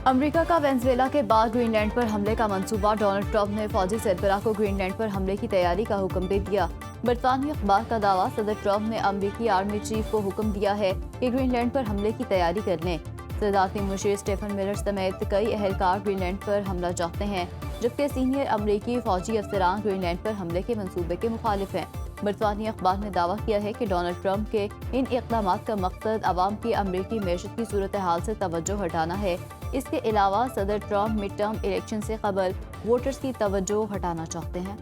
امریکہ کا وینزویلا کے بعد گرین لینڈ پر حملے کا منصوبہ، ڈونلڈ ٹرمپ نے فوجی سربراہ کو گرین لینڈ پر حملے کی تیاری کا حکم دے دیا۔ برطانوی اخبار کا دعویٰ، صدر ٹرمپ نے امریکی آرمی چیف کو حکم دیا ہے کہ گرین لینڈ پر حملے کی تیاری کر لیں۔ صدارتی مشیر اسٹیفن ملر سمیت کئی اہلکار گرین لینڈ پر حملہ چاہتے ہیں، جبکہ سینئر امریکی فوجی افسران گرین لینڈ پر حملے کے منصوبے کے مخالف ہیں۔ برطانوی اخبار نے دعویٰ کیا ہے کہ ڈونلڈ ٹرمپ کے ان اقدامات کا مقصد عوام کی امریکی معیشت کی صورتحال سے توجہ ہٹانا ہے۔ اس کے علاوہ صدر ٹرمپ مڈ ٹرم الیکشن سے قبل ووٹرز کی توجہ ہٹانا چاہتے ہیں۔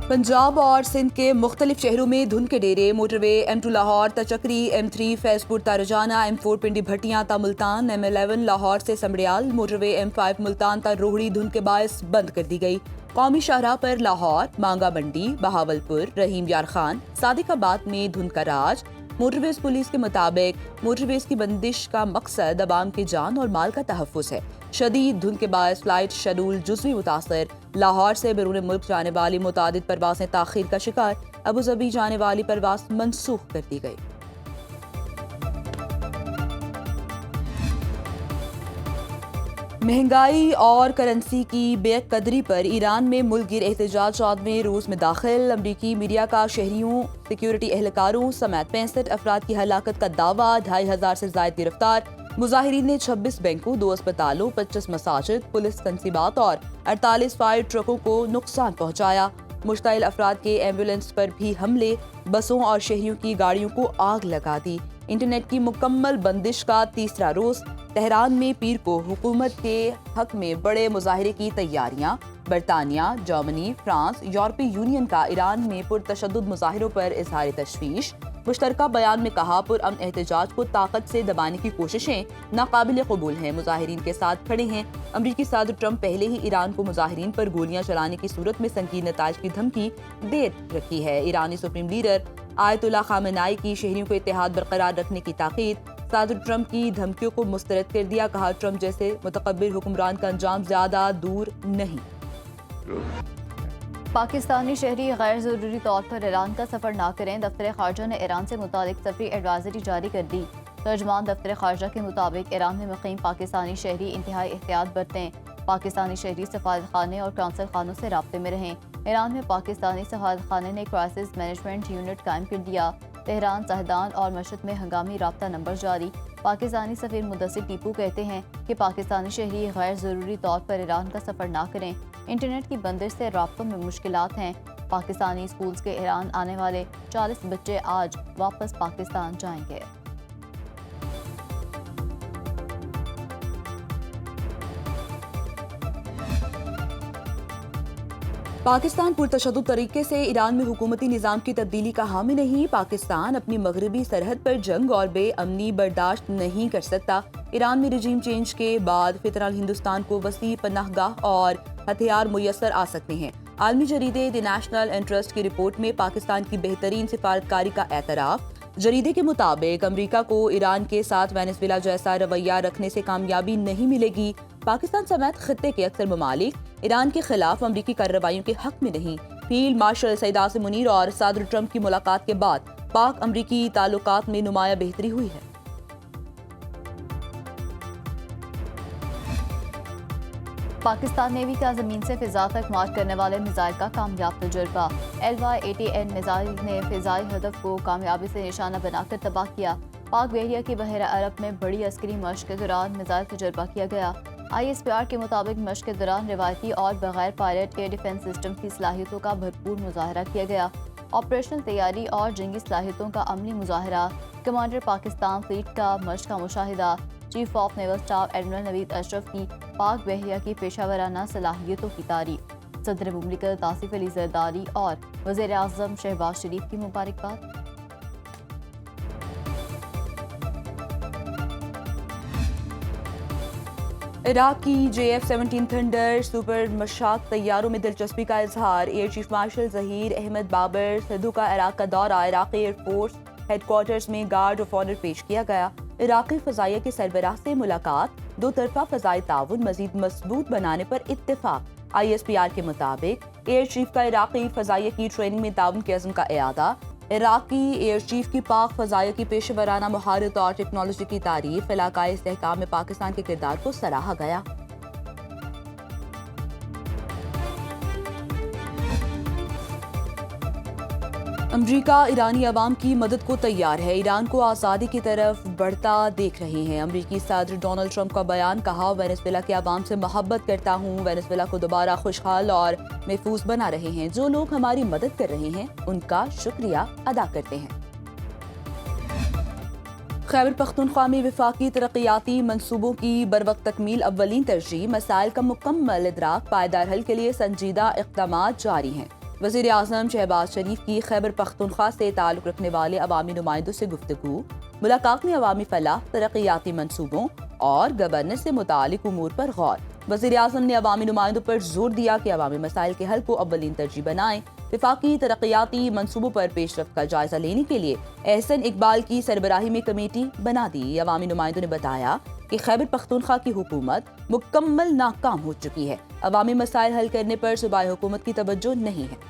پنجاب اور سندھ کے مختلف شہروں میں دھند کے ڈیرے، موٹر وے M2 لاہور تا چکری، M3 فیض پور تا رجانا، M4 پنڈی بھٹیاں تا ملتان، M11 لاہور سے سمڑیال، موٹر وے M5 ملتان تا روہڑی دھند کے باعث بند کر دی گئی۔ قومی شاہراہ پر لاہور، مانگا منڈی، بہاولپور، رحیم یار خان، صادق آباد میں دھند کا راج۔ موٹر ویز پولیس کے مطابق موٹر ویز کی بندش کا مقصد عوام کی جان اور مال کا تحفظ ہے۔ شدید دھند کے باعث فلائٹ شیڈول جزوی متاثر، لاہور سے بیرون ملک جانے والی متعدد پروازیں تاخیر کا شکار، ابوظہبی جانے والی پرواز منسوخ کر دی گئی۔ مہنگائی اور کرنسی کی بے قدری پر ایران میں ملک گیر احتجاج 14ویں روز میں داخل۔ امریکی میڈیا کا شہریوں، سیکیورٹی اہلکاروں سمیت 65 افراد کی ہلاکت کا دعویٰ، 2500 سے زائد گرفتار۔ مظاہرین نے 26 بینکوں، 2 اسپتالوں، 25 مساجد، پولیس تنصیبات اور 48 فائر ٹرکوں کو نقصان پہنچایا۔ مشتعل افراد کے ایمبولینس پر بھی حملے، بسوں اور شہریوں کی گاڑیوں کو آگ لگا دی۔ انٹرنیٹ کی مکمل بندش کا تیسرا روز، تہران میں پیر کو حکومت کے حق میں بڑے مظاہرے کی تیاریاں۔ برطانیہ، جرمنی، فرانس، یورپی یونین کا ایران میں پرتشدد مظاہروں پر اظہار تشویش۔ مشترکہ بیان میں کہا، پرامن احتجاج کو طاقت سے دبانے کی کوششیں ناقابل قبول ہیں، مظاہرین کے ساتھ کھڑے ہیں۔ امریکی صدر ٹرمپ پہلے ہی ایران کو مظاہرین پر گولیاں چلانے کی صورت میں سنگین نتائج کی دھمکی دے رکھی ہے۔ ایرانی سپریم لیڈر آیت اللہ خامنائی کی شہریوں کو اتحاد برقرار رکھنے کی تاکید، صدر ٹرمپ کی دھمکیوں کو مسترد کر دیا، کہا ٹرمپ جیسے متکبر حکمران کا انجام زیادہ دور نہیں۔ پاکستانی شہری غیر ضروری طور پر ایران کا سفر نہ کریں، دفتر خارجہ نے ایران سے متعلق سفری ایڈوائزری جاری کر دی۔ ترجمان دفتر خارجہ کے مطابق ایران میں مقیم پاکستانی شہری انتہائی احتیاط برتیں، پاکستانی شہری سفارت خانے اور قونصل خانوں سے رابطے میں رہیں۔ ایران میں پاکستانی سفارت خانے نے کرائسس مینجمنٹ یونٹ قائم کر دیا۔ تہران، زاہدان اور مشہد میں ہنگامی رابطہ نمبر جاری۔ پاکستانی سفیر مدثر ٹیپو کہتے ہیں کہ پاکستانی شہری غیر ضروری طور پر ایران کا سفر نہ کریں، انٹرنیٹ کی بندش سے رابطوں میں مشکلات ہیں۔ پاکستانی اسکولز کے ایران آنے والے 40 بچے آج واپس پاکستان جائیں گے۔ پاکستان پرتشدد طریقے سے ایران میں حکومتی نظام کی تبدیلی کا حامی نہیں۔ پاکستان اپنی مغربی سرحد پر جنگ اور بے امنی برداشت نہیں کر سکتا۔ ایران میں رجیم چینج کے بعد فطرال ہندوستان کو وسیع پناہ گاہ اور ہتھیار میسر آ سکتے ہیں۔ عالمی جریدے دی نیشنل انٹرسٹ کی رپورٹ میں پاکستان کی بہترین سفارتکاری کا اعتراف۔ جریدے کے مطابق امریکہ کو ایران کے ساتھ وینزویلا جیسا رویہ رکھنے سے کامیابی نہیں ملے گی۔ پاکستان سمیت خطے کے اکثر ممالک ایران کے خلاف امریکی کارروائیوں کے حق میں نہیں۔ فیلڈ مارشل سعید عاصم منیر اور صدر ٹرمپ کی ملاقات کے بعد پاک امریکی تعلقات میں نمایاں بہتری ہوئی ہے۔ پاکستان نیوی کا زمین سے فضا تک مارچ کرنے والے میزائل کا کامیاب تجربہ۔ LY-80N میزائل نے فضائی ہدف کو کامیابی سے نشانہ بنا کر تباہ کیا۔ پاک بحریہ کی بحیرہ عرب میں بڑی عسکری مشق کے دوران میزائل تجربہ کیا گیا۔ ISPR کے مطابق مشق کے دوران روایتی اور بغیر پائلٹ ایئر ڈیفنس سسٹم کی صلاحیتوں کا بھرپور مظاہرہ کیا گیا۔ آپریشنل تیاری اور جنگی صلاحیتوں کا عملی مظاہرہ، کمانڈر پاکستان فلیٹ کا مشق کا مشاہدہ، chief of naval staff admiral Naveed Ashraf کی پاک بحریہ کی پیشہ ورانہ صلاحیتوں کی تعریف، صدر مملکت آصف علی زرداری اور وزیر اعظم شہباز شریف کی مبارکباد۔ عراق کی JF-17 تھنڈر سپر مشاق طیاروں میں دلچسپی کا اظہار۔ Air chief marshal Zaheer Ahmed Babar Sidhu کا عراق کا دورہ، عراقی ایئر فورس ہیڈ کوارٹرز میں گارڈ آف آنر پیش کیا گیا۔ عراقی فضائیہ کے سربراہ سے ملاقات، دو طرفہ فضائی تعاون مزید مضبوط بنانے پر اتفاق۔ ISPR کے مطابق ایئر چیف کا عراقی فضائیہ کی ٹریننگ میں تعاون کے عزم کا اعادہ۔ عراق کی ایئر چیف کی پاک فضائیہ کی پیشہ ورانہ مہارت اور ٹیکنالوجی کی تعریف، علاقائی استحکام میں پاکستان کے کردار کو سراہا گیا۔ امریکہ ایرانی عوام کی مدد کو تیار ہے، ایران کو آزادی کی طرف بڑھتا دیکھ رہے ہیں۔ امریکی صدر ڈونلڈ ٹرمپ کا بیان، کہا وینزویلا کے عوام سے محبت کرتا ہوں، وینزویلا کو دوبارہ خوشحال اور محفوظ بنا رہے ہیں، جو لوگ ہماری مدد کر رہے ہیں ان کا شکریہ ادا کرتے ہیں۔ خیبر پختونخوا میں وفاقی ترقیاتی منصوبوں کی بروقت تکمیل اولین ترجیح، مسائل کا مکمل ادراک، پائیدار حل کے لیے سنجیدہ اقدامات جاری ہیں۔ وزیر اعظم شہباز شریف کی خیبر پختونخوا سے تعلق رکھنے والے عوامی نمائندوں سے گفتگو، ملاقات میں عوامی فلاح، ترقیاتی منصوبوں اور گورننس سے متعلق امور پر غور۔ وزیر اعظم نے عوامی نمائندوں پر زور دیا کہ عوامی مسائل کے حل کو اولین ترجیح بنائیں، وفاقی ترقیاتی منصوبوں پر پیش رفت کا جائزہ لینے کے لیے احسن اقبال کی سربراہی میں کمیٹی بنا دی۔ عوامی نمائندوں نے بتایا کہ خیبر پختونخوا کی حکومت مکمل ناکام ہو چکی ہے، عوامی مسائل حل کرنے پر صوبائی حکومت کی توجہ نہیں ہے۔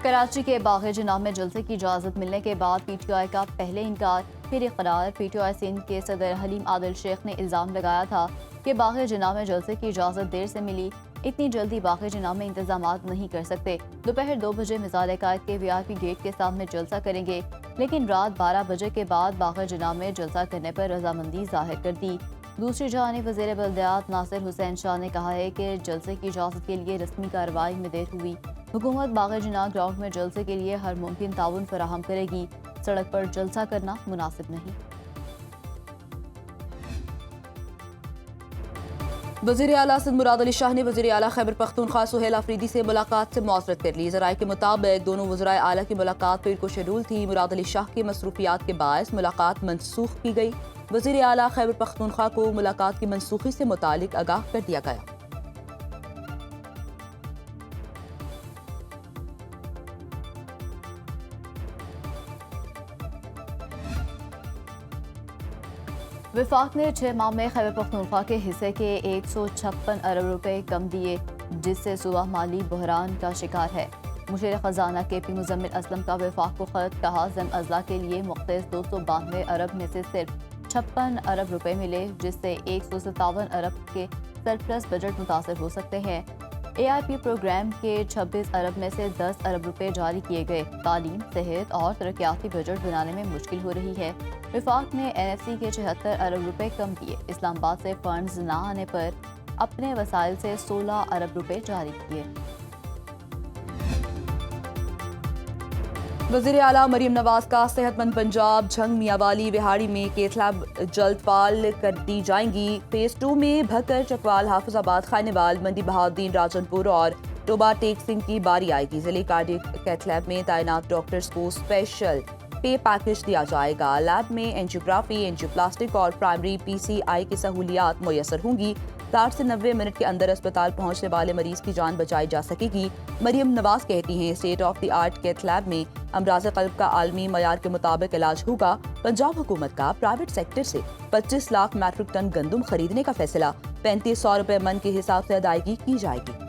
کراچی کے باغ جناح میں جلسے کی اجازت ملنے کے بعد پی ٹی آئی کا پہلے انکار پھر اقرار۔ پی ٹی آئی سندھ کے صدر حلیم عادل شیخ نے الزام لگایا تھا کہ باغ جناح میں جلسے کی اجازت دیر سے ملی، اتنی جلدی باغ جناح میں انتظامات نہیں کر سکتے، دوپہر 2 بجے مزار قائد کے وی آئی پی گیٹ کے سامنے جلسہ کریں گے، لیکن رات 12 بجے کے بعد باغ جناح میں جلسہ کرنے پر رضامندی ظاہر کر دی۔ دوسری جانب وزیر بلدیات ناصر حسین شاہ نے کہا ہے کہ جلسے کی اجازت کے لیے رسمی کارروائی میں دیر ہوئی، حکومت باغ جناح گراؤنڈ میں جلسے کے لیے ہر ممکن تعاون فراہم کرے گی، سڑک پر جلسہ کرنا مناسب نہیں۔ وزیر اعلیٰ سندھ مراد علی شاہ نے وزیر اعلیٰ خیبر پختونخوا سہیل آفریدی سے ملاقات سے معذرت کر لی۔ ذرائع کے مطابق دونوں وزرائے اعلیٰ کی ملاقات پیر کو شیڈول تھی، مراد علی شاہ کی مصروفیات کے باعث ملاقات منسوخ کی گئی۔ وزیر اعلیٰ خیبر پختونخوا کو ملاقات کی منسوخی سے متعلق آگاہ کر دیا گیا۔ وفاق نے 6 ماہ میں خیبر پختونخوا کے حصے کے 156 ارب روپے کم دیے، جس سے صوبہ مالی بحران کا شکار ہے۔ مشیر خزانہ کے پی مزمل اسلم کا وفاق کو خط، کہا ضمن اضلاع کے لیے مختص 292 ارب میں سے صرف 56 ارب روپے ملے، جس سے 157 ارب کے سرپلس بجٹ متاثر ہو سکتے ہیں۔ اے آئی پی پروگرام کے 26 ارب میں سے 10 ارب روپے جاری کیے گئے، تعلیم، صحت اور ترقیاتی بجٹ بنانے میں مشکل ہو رہی ہے۔ وفاق نے این ایف سی کے 76 ارب روپے کم کیے، اسلام آباد سے فنڈز نہ آنے پر اپنے وسائل سے 16 ارب روپے جاری کیے۔ وزیر اعلیٰ مریم نواز کا صحت مند پنجاب، جھنگ میاں والی وہاڑی میں کیتھ لیب جلد فعال کر دی جائیں گی۔ فیز 2 میں بھکر، چکوال، حافظ آباد، خانیوال، منڈی بہاؤالدین، راجن پور اور ٹوبا ٹیک سنگھ کی باری آئے گی۔ ضلعی کارڈیک کیتھ لیب میں تعینات ڈاکٹرز کو اسپیشل پے پیکج دیا جائے گا۔ لیب میں اینجیوگرافی، اینجیوپلاسٹک اور پرائمری پی سی آئی کی سہولیات میسر ہوں گی۔ 60 سے 90 منٹ کے اندر اسپتال پہنچنے والے مریض کی جان بچائی جا سکے گی۔ مریم نواز کہتی ہیں state of the art cath lab میں امراض قلب کا عالمی معیار کے مطابق علاج ہوگا۔ پنجاب حکومت کا پرائیویٹ سیکٹر سے 25 لاکھ میٹرک ٹن گندم خریدنے کا فیصلہ، 3500 روپے من کے حساب سے ادائیگی کی جائے گی۔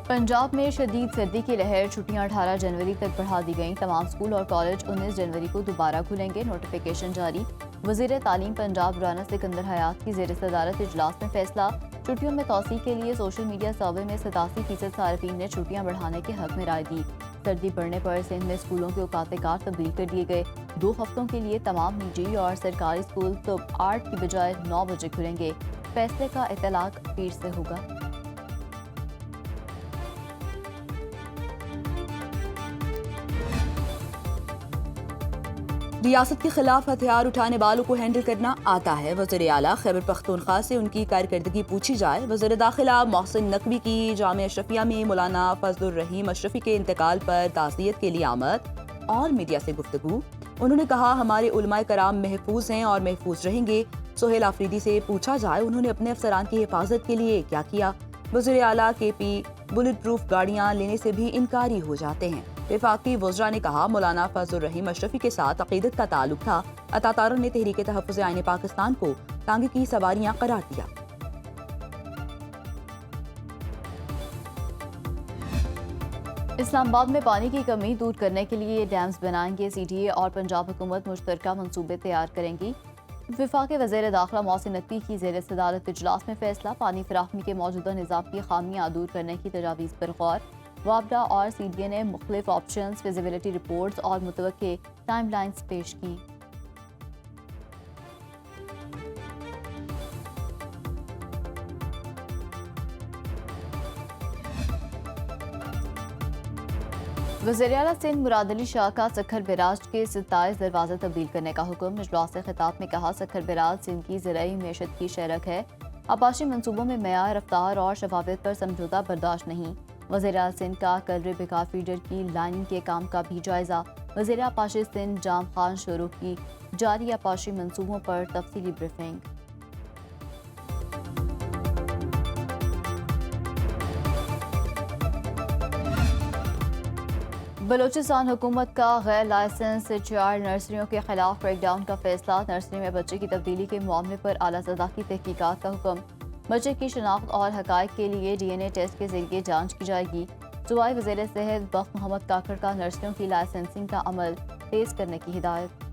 پنجاب میں شدید سردی کی لہر، چھٹیاں 18 جنوری تک بڑھا دی گئیں، تمام اسکول اور کالج 19 جنوری کو دوبارہ کھلیں گے، نوٹیفیکیشن جاری۔ وزیر تعلیم پنجاب رانا سکندر حیات کی زیر صدارت اجلاس میں فیصلہ، چھٹیوں میں توسیع کے لیے سوشل میڈیا سروے میں 87% صارفین نے چھٹیاں بڑھانے کے حق میں رائے دی۔ سردی بڑھنے پر سندھ میں اسکولوں کے اوقات کار تبدیل کر دیے گئے، 2 ہفتوں کے لیے تمام نجی اور سرکاری اسکول صبح 8 کی بجائے 9 بجے کھلیں گے، فیصلے کا اطلاق پیر سے ہوگا۔ ریاست کے خلاف ہتھیار اٹھانے والوں کو ہینڈل کرنا آتا ہے، وزیر اعلیٰ خیبر پختونخوا سے ان کی کارکردگی پوچھی جائے۔ وزیر داخلہ محسن نقوی کی جامعہ اشرفیہ میں مولانا فضل الرحیم اشرفی کے انتقال پر تعزیت کے لیے آمد اور میڈیا سے گفتگو۔ انہوں نے کہا ہمارے علماء کرام محفوظ ہیں اور محفوظ رہیں گے۔ سہیل آفریدی سے پوچھا جائے انہوں نے اپنے افسران کی حفاظت کے لیے کیا کیا۔ وزیر اعلیٰ کے پی بلٹ پروف گاڑیاں لینے سے بھی انکاری ہو جاتے ہیں۔ وفاقی وزراء نے کہا مولانا فضل الرحیم اشرفی کے ساتھ عقیدت کا تعلق تھا. عطا طاہر نے تحریک تحفظ آئین پاکستان کو ٹانگے کی سواریاں قرار دیا. اسلام آباد میں پانی کی کمی دور کرنے کے لیے ڈیمز بنائیں گے. سی ڈی اے اور پنجاب حکومت مشترکہ منصوبے تیار کریں گی. وفاقی وزیر داخلہ محسن نقوی کی زیر صدارت اجلاس میں فیصلہ. پانی فراہمی کے موجودہ نظام کی خامیاں دور کرنے کی تجاویز پر غور. وابڈا اور سی ڈی اے نے مختلف آپشنز، فیزیبلٹی رپورٹس اور متوقع ٹائم لائنز پیش کی. وزیراعلیٰ سندھ مراد علی شاہ کا سکھر بیراج کے 27 دروازے تبدیل کرنے کا حکم. اجلاس خطاب میں کہا سکھر بیراج سندھ کی زرعی معیشت کی شہرک ہے. آبپاشی منصوبوں میں معیار، رفتار اور شفافیت پر سمجھوتہ برداشت نہیں. وزیراعلیٰ سندھ کا کلر بکا فیڈر کی لائننگ کے کام کا بھی جائزہ. وزیر آبپاشی سندھ جام خان شروع کی جاری آبپاشی منصوبوں پر تفصیلی بریفنگ. بلوچستان حکومت کا غیر لائسنس چیار نرسریوں کے خلاف کریک ڈاؤن کا فیصلہ. نرسری میں بچے کی تبدیلی کے معاملے پر اعلیٰ سطح کی تحقیقات کا حکم. بچے کی شناخت اور حقائق کے لیے ڈی این اے ٹیسٹ کے ذریعے جانچ کی جائے گی. صوبائی وزیر صحت بخت محمد کاکڑ کا نرسریوں کی لائسنسنگ کا عمل تیز کرنے کی ہدایت.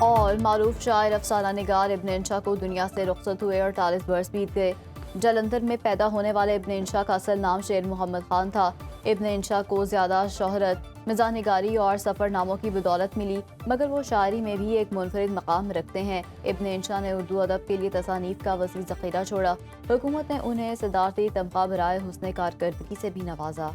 اور معروف شاعر افسانہ نگار ابن انشا کو دنیا سے رخصت ہوئے 48 برس بیت گئے. جلندھر میں پیدا ہونے والے ابن انشا کا اصل نام شیر محمد خان تھا. ابن انشا کو زیادہ شہرت مزاح نگاری اور سفر ناموں کی بدولت ملی، مگر وہ شاعری میں بھی ایک منفرد مقام رکھتے ہیں. ابن انشا نے اردو ادب کے لیے تصانیف کا وسیع ذخیرہ چھوڑا. حکومت نے انہیں صدارتی تمغہ برائے حسن کارکردگی سے بھی نوازا.